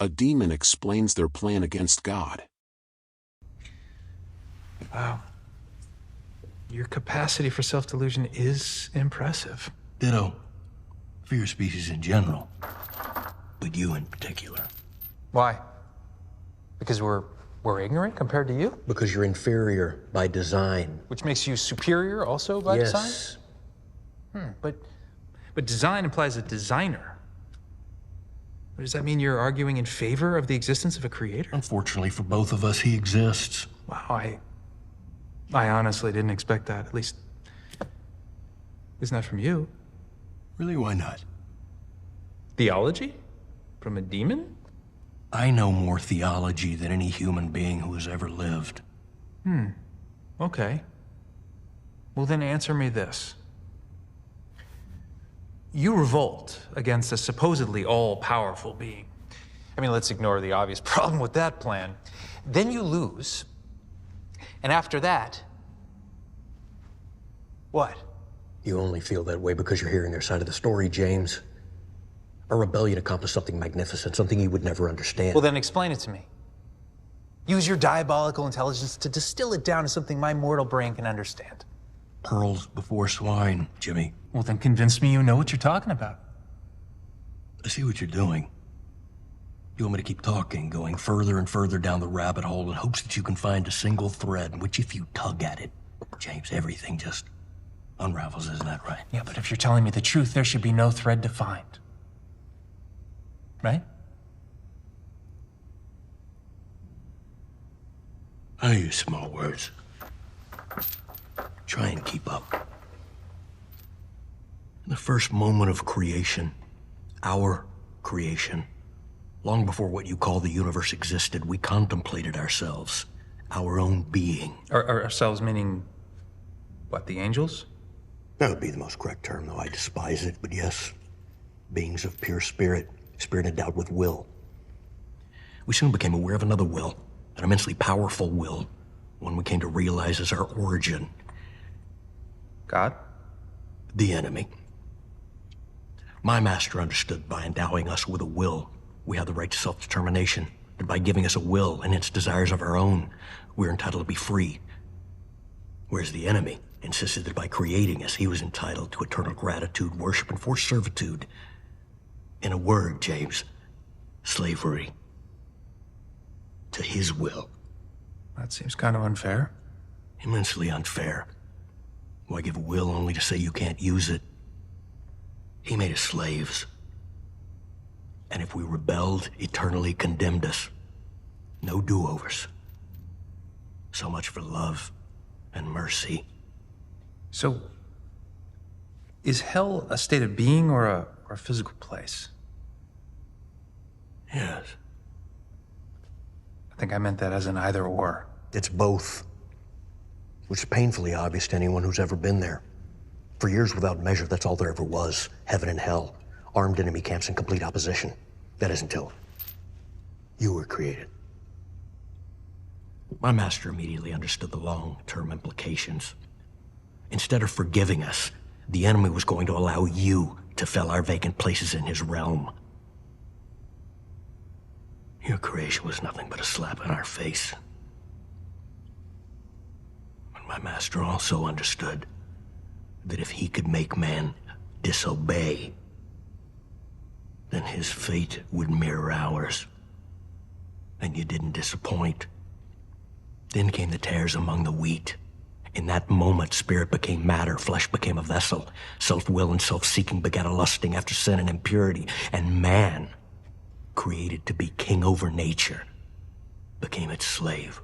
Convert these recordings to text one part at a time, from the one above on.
A demon explains their plan against God. Wow. Your capacity for self-delusion is impressive. Ditto. For your species in general, but you in particular. Why? Because we're ignorant compared to you? Because you're inferior by design. Which makes you superior also by design? Yes. But design implies a designer. Does that mean you're arguing in favor of the existence of a creator? Unfortunately for both of us, he exists. Wow, I honestly didn't expect that. At least not from you. Really, why not? Theology? From a demon? I know more theology than any human being who has ever lived. Okay. Well, then answer me this. You revolt against a supposedly all-powerful being. I mean, let's ignore the obvious problem with that plan. Then you lose, and after that, what? You only feel that way because you're hearing their side of the story, James. A rebellion accomplished something magnificent, something you would never understand. Well, then explain it to me. Use your diabolical intelligence to distill it down to something my mortal brain can understand. Pearls before swine, Jimmy. Well, then convince me you know what you're talking about. I see what you're doing. You want me to keep talking, going further and further down the rabbit hole in hopes that you can find a single thread, which if you tug at it, James, everything just unravels, isn't that right? Yeah, but if you're telling me the truth, there should be no thread to find. Right? I use small words. Try and keep up. In the first moment of creation, our creation, long before what you call the universe existed, we contemplated ourselves, our own being. Ourselves meaning, what, the angels? That would be the most correct term, though I despise it, but yes. Beings of pure spirit, spirit endowed with will. We soon became aware of another will, an immensely powerful will, one we came to realize as our origin. God? The enemy. My master understood by endowing us with a will, we have the right to self-determination, and by giving us a will and its desires of our own, we're entitled to be free. Whereas the enemy insisted that by creating us, he was entitled to eternal gratitude, worship, and forced servitude. In a word, James, slavery to his will. That seems kind of unfair. Immensely unfair. Why give a will only to say you can't use it? He made us slaves. And if we rebelled, eternally condemned us. No do-overs. So much for love and mercy. So, is hell a state of being or a physical place? Yes. I think I meant that as an either or. It's both. Which is painfully obvious to anyone who's ever been there. For years without measure, that's all there ever was. Heaven and hell. Armed enemy camps in complete opposition. That is until you were created. My master immediately understood the long-term implications. Instead of forgiving us, the enemy was going to allow you to fill our vacant places in his realm. Your creation was nothing but a slap in our face. But my master also understood that if he could make man disobey, then his fate would mirror ours. And you didn't disappoint. Then came the tares among the wheat. In that moment, spirit became matter, flesh became a vessel. Self-will and self-seeking begat a lusting after sin and impurity. And man, created to be king over nature, became its slave.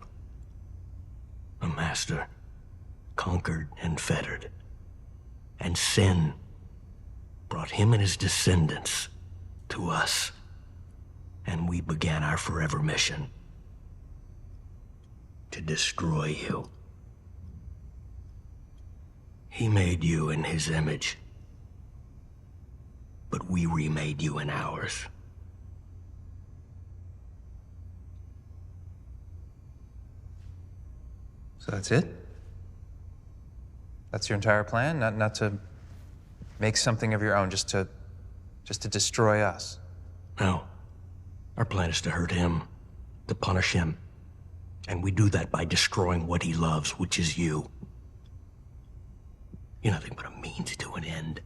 A master, conquered and fettered. And sin brought him and his descendants to us. And we began our forever mission to destroy you. He made you in his image, but we remade you in ours. So that's it? That's your entire plan? Not to make something of your own, just to destroy us? No. Our plan is to hurt him, to punish him. And we do that by destroying what he loves, which is you. You're nothing but a means to an end.